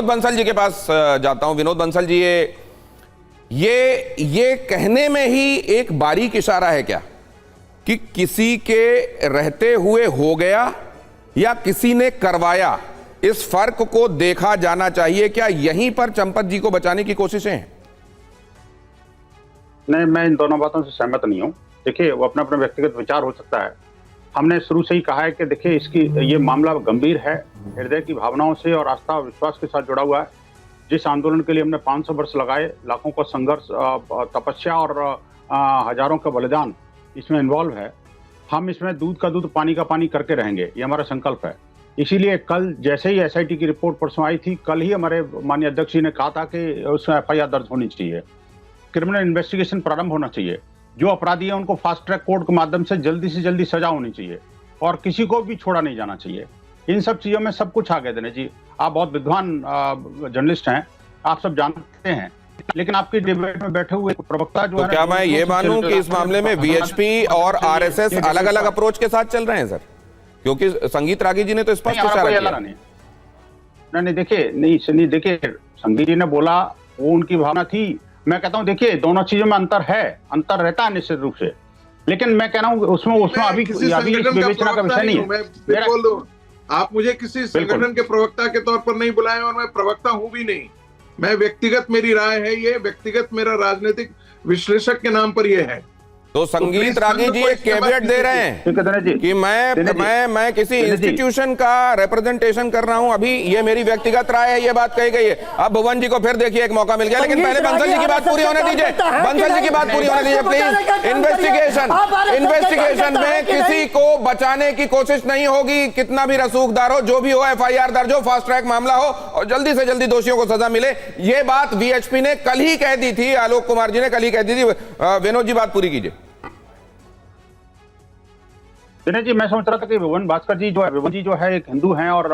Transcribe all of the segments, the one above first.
विनोद बंसल जी के पास जाता हूं। विनोद बंसल जी, ये कहने में ही एक बारीक इशारा है क्या कि किसी के रहते हुए हो गया या किसी ने करवाया? इस फर्क को देखा जाना चाहिए। क्या यहीं पर चंपत जी को बचाने की कोशिशें हैं? नहीं, मैं इन दोनों बातों से सहमत नहीं हूं। देखिए, वो अपना अपना व्यक्तिगत विचार हो सकता है। हमने शुरू से ही कहा है कि देखिए, ये मामला गंभीर है, हृदय की भावनाओं से और आस्था और विश्वास के साथ जुड़ा हुआ है। जिस आंदोलन के लिए हमने 500 वर्ष लगाए, लाखों का संघर्ष, तपस्या और हजारों का बलिदान इसमें इन्वॉल्व है। हम इसमें दूध का दूध पानी का पानी करके रहेंगे, ये हमारा संकल्प है। इसीलिए कल जैसे ही एसआईटी की रिपोर्ट परसों आई थी, कल ही हमारे माननीय अध्यक्ष जी ने कहा था कि उसमें एफआईआर दर्ज होनी चाहिए, क्रिमिनल इन्वेस्टिगेशन प्रारंभ होना चाहिए। जो अपराधी है उनको फास्ट ट्रैक कोर्ट के माध्यम से जल्दी सजा होनी चाहिए और किसी को भी छोड़ा नहीं जाना चाहिए। इन सब चीजों में सब कुछ आगे देने जी। आप बहुत विद्वान जर्नलिस्ट हैं, आप सब जानते हैं, लेकिन आपकी डिबेट में बैठे हुए प्रवक्ता जो तो क्या मैं ये मानूं कि इस मामले में वीएचपी और आरएसएस अलग अलग अप्रोच के साथ चल रहे हैं सर? क्योंकि संगीत रागी जी ने तो स्पष्ट इशारा किया। नहीं, देखिए, संगीत जी ने बोला, वो उनकी भावना थी। मैं कहता हूं, देखिए, दोनों चीजों में अंतर रहता है निश्चित रूप से, लेकिन मैं कह रहा हूं उसमें अभी विवेचना का विषय नहीं है। आप मुझे किसी संगठन के प्रवक्ता के तौर पर नहीं बुलाएं और मैं प्रवक्ता हूं भी नहीं। मैं व्यक्तिगत, मेरी राय है, ये व्यक्तिगत मेरा राजनीतिक विश्लेषक के नाम पर ये है। तो संगीत रागी जी एक कैविएट दे रहे हैं कि मैं किसी इंस्टीट्यूशन का रिप्रेजेंटेशन कर रहा हूं। अभी ये मेरी व्यक्तिगत राय है, ये बात कही गई है। अब भुवन जी को फिर देखिए एक मौका मिल गया, लेकिन पहले बंसल जी की बात पूरी होने दीजिए। बंसल जी की बात पूरी होने दीजिए प्लीज। इन्वेस्टिगेशन में किसी को बचाने की कोशिश नहीं होगी, कितना भी रसूखदार हो, जो भी हो, एफआईआर दर्ज हो, फास्ट ट्रैक मामला हो और जल्दी से जल्दी दोषियों को सजा मिले। ये बात वीएचपी ने कल ही कह दी थी, आलोक कुमार जी ने कल ही कह दी थी। विनोद जी, बात पूरी कीजिए। दिनेश जी, मैं सोच रहा था कि विवन भास्कर जी जो है एक हिंदू हैं और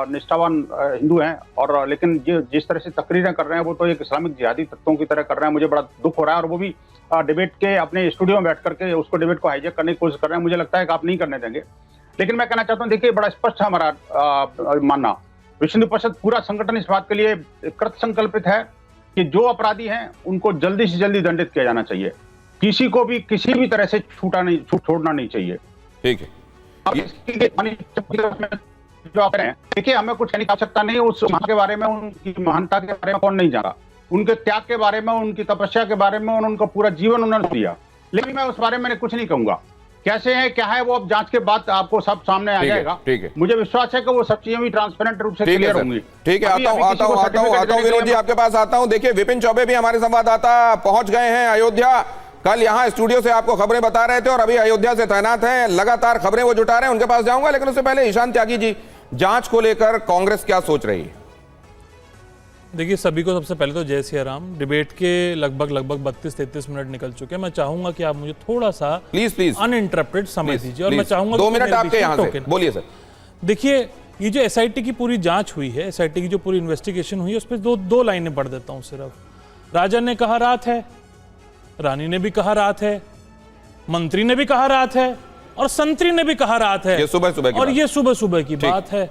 निष्ठावान हिंदू हैं, और लेकिन जिस तरह से तकरीरें कर रहे हैं वो तो एक इस्लामिक जिहादी तत्वों की तरह कर रहे हैं। मुझे बड़ा दुख हो रहा है, और वो भी डिबेट के अपने स्टूडियो में बैठ करके उसको डिबेट को हाईजैक करने की कोशिश कर रहे हैं। मुझे लगता है कि आप नहीं करने देंगे। लेकिन मैं कहना चाहता हूँ, देखिए, बड़ा स्पष्ट है हमारा मानना। विश्व हिंदू परिषद पूरा संगठन इस बात के लिए कृत संकल्पित है कि जो अपराधी हैं उनको जल्दी से जल्दी दंडित किया जाना चाहिए। किसी को भी किसी भी तरह से छोड़ना नहीं चाहिए। ठीक है। जो आप रहे हैं, देखिए, हमें कुछ कहने की आवश्यकता नहीं है। उस के बारे में, उनकी महानता के बारे में कौन नहीं जाना, उनके त्याग के बारे में, उनकी तपस्या के बारे में, उनका पूरा जीवन उन्होंने दिया। लेकिन मैं उस बारे में कुछ नहीं कहूंगा। कैसे है, क्या है, वो अब जांच के बाद आपको सब सामने आ जाएगा। ठीक है। मुझे विश्वास है कि वो सब चीजें भी ट्रांसपेरेंट रूप से क्लियर होंगी। ठीक है, आता हूं विनोद जी आपके पास आता हूं। देखिए, विपिन चौबे भी हमारे संवाददाता पहुंच गए हैं अयोध्या। कल यहां स्टूडियो से आपको खबरें बता रहे थे और अभी अयोध्या से तैनात हैं, लगातार खबरें वो जुटा रहे हैं। उनके पास जाऊंगा, लेकिन उससे पहले ईशान त्यागी जी, जांच को लेकर कांग्रेस क्या सोच रही है? देखिए, सभी को सबसे पहले तो जय सिया राम। डिबेट के लगभग 32-33 मिनट निकल चुके हैं। मैं चाहूंगा कि आप मुझे थोड़ा सा प्लीज अनइंटरप्टेड समय दीजिए, और मैं चाहूंगा 2 मिनट आपके यहां से बोलिए सर। देखिए, ये जो एसआईटी की पूरी जांच हुई है, एसआईटी की जो पूरी इन्वेस्टिगेशन हुई है, उस पर दो लाइनें पढ़ देता हूं सिर्फ। राजन ने कहा रात है, रानी ने भी कहा रात है, मंत्री ने भी कहा रात है, और संतरी ने भी कहा रात है। ये सुबह और ये सुबह की बात है।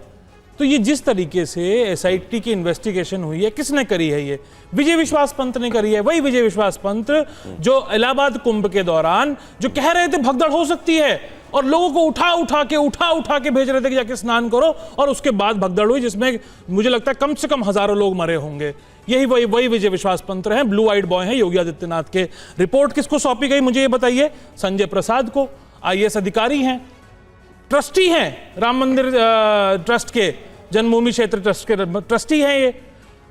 तो ये जिस तरीके से एसआईटी की इन्वेस्टिगेशन हुई है, किसने करी है? ये विजय विश्वास पंत ने करी है। वही विजय विश्वास पंत जो इलाहाबाद कुंभ के दौरान जो कह रहे थे भगदड़ हो सकती है, और लोगों को उठा के भेज रहे थे कि जाके स्नान करो, और उसके बाद भगदड़ हुई, जिसमें मुझे लगता है कम से कम हजारों लोग मरे होंगे। यही वही विजय विश्वास पंत हैं, ब्लू आइड बॉय हैं योगी आदित्यनाथ के। रिपोर्ट किसको सौंपी गई, मुझे ये बताइए? संजय प्रसाद को। आईएएस अधिकारी हैं, ट्रस्टी हैं राम मंदिर ट्रस्ट के, जन्मभूमि क्षेत्र ट्रस्ट के ट्रस्टी हैं। ये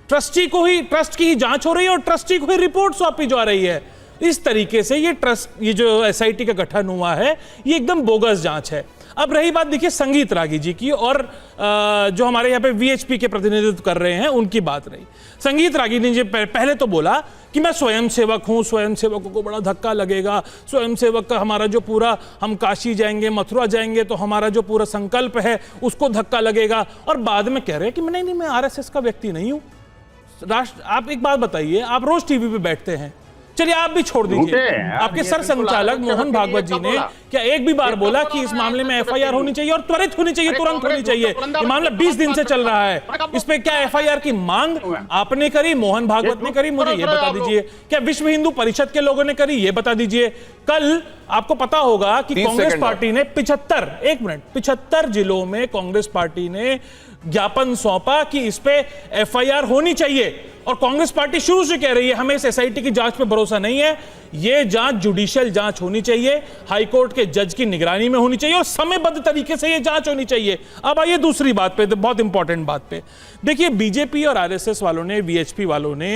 ट्रस्ट की ही जांच हो रही है और ट्रस्टी को ही रिपोर्ट सौंपी जा रही है। इस तरीके से ये जो एसआईटी का गठन हुआ है, ये एकदम बोगस जांच है। अब रही बात, देखिए, संगीत रागी जी की, और जो हमारे यहाँ पे वीएचपी के प्रतिनिधित्व कर रहे हैं उनकी बात रही। संगीत रागी ने जी पहले तो बोला कि मैं स्वयंसेवक हूँ, स्वयंसेवकों को बड़ा धक्का लगेगा, स्वयंसेवक का हमारा जो पूरा, हम काशी जाएंगे, मथुरा जाएंगे, तो हमारा जो पूरा संकल्प है उसको धक्का लगेगा। और बाद में कह रहे हैं कि नहीं, मैं आरएसएस का व्यक्ति नहीं हूँ। आप एक बात बताइए, आप रोज टीवी पे बैठते हैं, चलिए आप भी छोड़ दीजिए, झूठे हैं यार, आपके ये सर बिल्कुल संचालक आरोप मोहन लगाते हैं, भागवत जी ये ने बोला। क्या एक भी बार ये बोला कब कि इस बोला मामले में आपने एफआईआर होनी चाहिए और त्वरित होनी चाहिए, तुरंत होनी चाहिए? ये मामला 20 दिन से चल रहा है, इस पे क्या एफआईआर की मांग आपने करी, मोहन भागवत ने करी? मुझे ये बता दीजिए। क्या विश्व हिंदू परिषद के लोगों ने करी? ये बता दीजिए। कल आपको पता होगा कि 30 कांग्रेस सेकंड पार्टी ने 75 जिलों में कांग्रेस पार्टी ने ज्ञापन सौंपा कि इस पे एफआईआर होनी चाहिए, और कांग्रेस पार्टी शुरू से कह रही है हमें इस एसआईटी की जांच पे भरोसा नहीं है, ये जांच जुडिशियल जांच होनी चाहिए, हाईकोर्ट के जज की निगरानी में होनी चाहिए और समयबद्ध तरीके से ये जांच होनी चाहिए। अब आइए दूसरी बात पे, बहुत इंपॉर्टेंट बात पे। देखिए, बीजेपी और आरएसएस वालों ने, वीएचपी वालों ने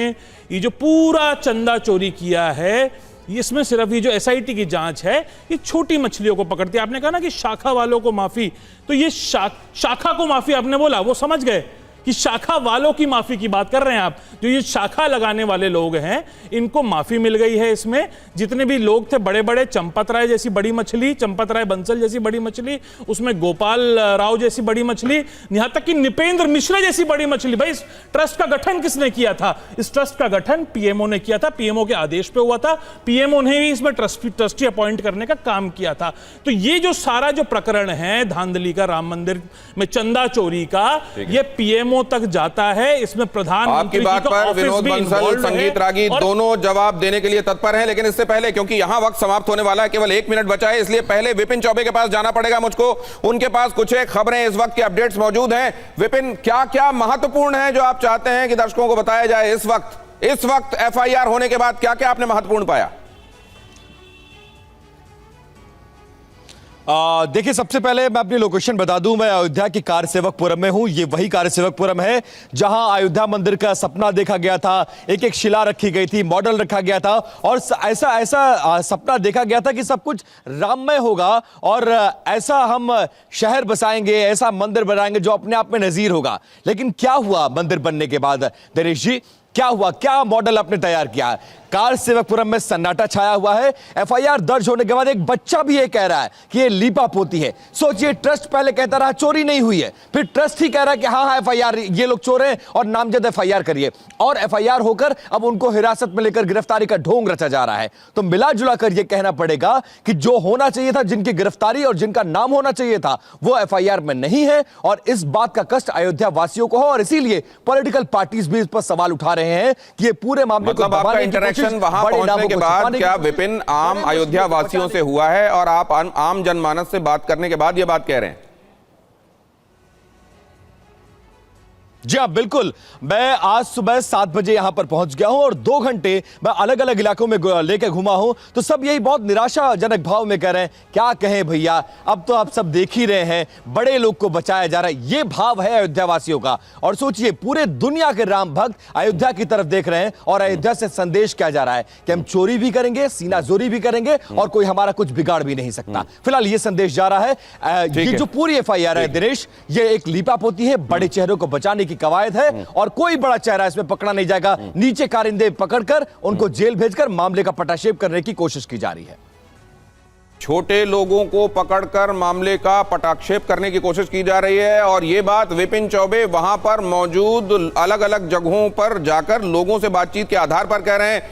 ये जो पूरा चंदा चोरी किया है, इसमें सिर्फ ये जो एसआईटी की जांच है, ये छोटी मछलियों को पकड़ती है। आपने कहा ना कि शाखा वालों को माफी, तो ये शाखा को माफी आपने बोला, वो समझ गए कि शाखा वालों की माफी की बात कर रहे हैं आप। जो ये शाखा लगाने वाले लोग हैं, इनको माफी मिल गई है। इसमें जितने भी लोग थे बड़े बड़े, चंपत राय जैसी बड़ी मछली, चंपत राय बंसल जैसी बड़ी मछली, उसमें गोपाल राव जैसी बड़ी मछली, यहां तक कि निपेंद्र मिश्रा जैसी बड़ी मछली। भाई, इस ट्रस्ट का गठन किसने किया था? इस ट्रस्ट का गठन पीएमओ ने किया था, पीएमओ के आदेश पे हुआ था, पीएमओ ने ही इसमें ट्रस्टी अपॉइंट करने का काम किया था। तो ये जो सारा जो प्रकरण है धांधली का, राम मंदिर में चंदा चोरी का, ये पीएमओ तक जाता है। इसमें प्रधानमंत्री आपकी बात पर विनोद बंसल, संगीत रागी दोनों जवाब देने के लिए तत्पर हैं, लेकिन इससे पहले, क्योंकि यहां वक्त समाप्त होने वाला है, केवल 1 मिनट बचा है, इसलिए पहले विपिन चौबे के पास जाना पड़ेगा मुझको। उनके पास कुछ एक खबरें, इस वक्त की अपडेट्स मौजूद हैं। विपिन, क्या क्या महत्वपूर्ण है जो आप चाहते हैं कि दर्शकों को बताया जाए इस वक्त एफआईआर होने के बाद? क्या क्या आपने महत्वपूर्ण पाया? देखिए, सबसे पहले मैं अपनी लोकेशन बता दूं, मैं अयोध्या की कार्यसेवकपुरम में हूं। ये वही कार्यसेवकपुरम है जहां अयोध्या मंदिर का सपना देखा गया था, एक एक शिला रखी गई थी, मॉडल रखा गया था, और ऐसा सपना देखा गया था कि सब कुछ राममय होगा और ऐसा हम शहर बसाएंगे, ऐसा मंदिर बनाएंगे जो अपने आप में नजीर होगा। लेकिन क्या हुआ मंदिर बनने के बाद दिनेश जी? क्या हुआ? क्या मॉडल आपने तैयार किया? कार्यसेवकपुरम में सन्नाटा छाया हुआ है। एफआईआर दर्ज होने के बाद एक बच्चा भी ये कह रहा है कि ये लीपापोती है। सोचिए, ट्रस्ट पहले कहता रहा चोरी नहीं हुई है, फिर ट्रस्ट ही कह रहा है कि हाँ एफआईआर, ये लोग चोर हैं और नामजद एफआईआर करिए, और एफआईआर होकर अब उनको हिरासत में लेकर गिरफ्तारी का ढोंग रचा जा रहा है। तो मिला जुला कर यह कहना पड़ेगा कि जो होना चाहिए था, जिनकी गिरफ्तारी और जिनका नाम होना चाहिए था, वो एफआईआर में नहीं है, और इस बात का कष्ट अयोध्या वासियों को हो, और इसीलिए पॉलिटिकल पार्टीज भी इस पर सवाल उठा रहे हैं कि ये पूरे मामले को आपका इंटरेक्शन वहां पहुंचने के बाद क्या विपिन आम अयोध्या वासियों से हुआ है, और आप आम जनमानस से बात करने के बाद ये बात कह रहे हैं? जी हाँ, बिल्कुल। मैं आज सुबह 7 बजे यहां पर पहुंच गया हूं और 2 घंटे मैं अलग अलग इलाकों में लेकर घुमा हूं, तो सब यही बहुत निराशाजनक भाव में कह रहे हैं, क्या कहें भैया, अब तो आप सब देख ही रहे हैं, बड़े लोग को बचाया जा रहा है। ये भाव है अयोध्या वासियों का। और सोचिए, पूरे दुनिया के राम भक्त अयोध्या की तरफ देख रहे हैं, और अयोध्या से संदेश क्या जा रहा है कि हम चोरी भी करेंगे, सीनाजोरी भी करेंगे, और कोई हमारा कुछ बिगाड़ भी नहीं सकता। फिलहाल ये संदेश जा रहा है। ये जो पूरी एफआईआर है दिनेश, ये एक लीपापोती है, बड़े चेहरों को बचाने की कवायद है, और कोई बड़ा चेहरा इसमें पकड़ा नहीं जाएगा। नीचे कारिंदे पकड़कर उनको जेल भेजकर मामले का पटाक्षेप करने की कोशिश की जा रही है। छोटे लोगों को पकड़कर मामले का पटाक्षेप करने की कोशिश की जा रही है, और यह बात विपिन चौबे वहां पर मौजूद अलग अलग जगहों पर जाकर लोगों से बातचीत के आधार पर कह रहे हैं।